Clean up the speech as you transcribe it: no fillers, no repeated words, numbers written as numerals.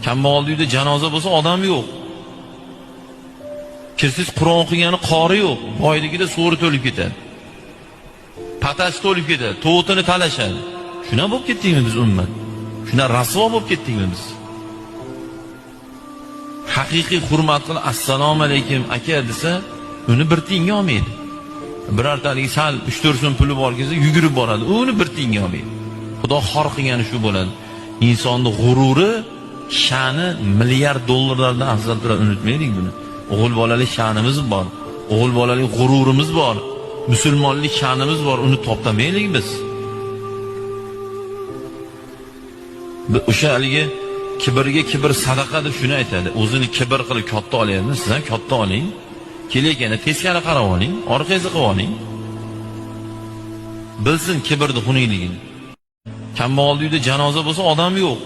Kambag'al uyda janoza bo'lsa odam yo'q. Kirsiz Qur'on o'qigani qori yo'q. Boyligida so'ri to'lib ketadi. Patasi to'lib ketadi, to'tini talashadi. Shuna bo'lib ketdikmi biz ummat? Shuna rasvo bo'lib ketdikmi biz? Haqiqiy hurmat qilib assalomu alaykum aka desa, uni bir tiyinga olmaydi. Birortalik sal 3-4 so'm puli bor kelsa yugurib boradi. Uni bir tiyinga olmaydi. Xudo xor qilgani shu bo'ladi. Insonning g'ururi, sha'ni milliard dollarlardan afzal turadi, unutmaylik buni. O'g'il bolalik sha'nimiz bor. O'g'il bolalik g'ururimiz bor. Musulmonlik sha'nimiz bor. Uni toptamaylik biz. O'sha haligi kibrga kibr sadaqa deb shuni aytadi. O'zini kibr qilib katta olyapsiz, siz ham katta oling. Kelayotganda teskari qarab oling, orqangizga qilib oling. Bilsin kibrning xunukligini. Kambag'al uyda janoza bo'lsa odam yo'q.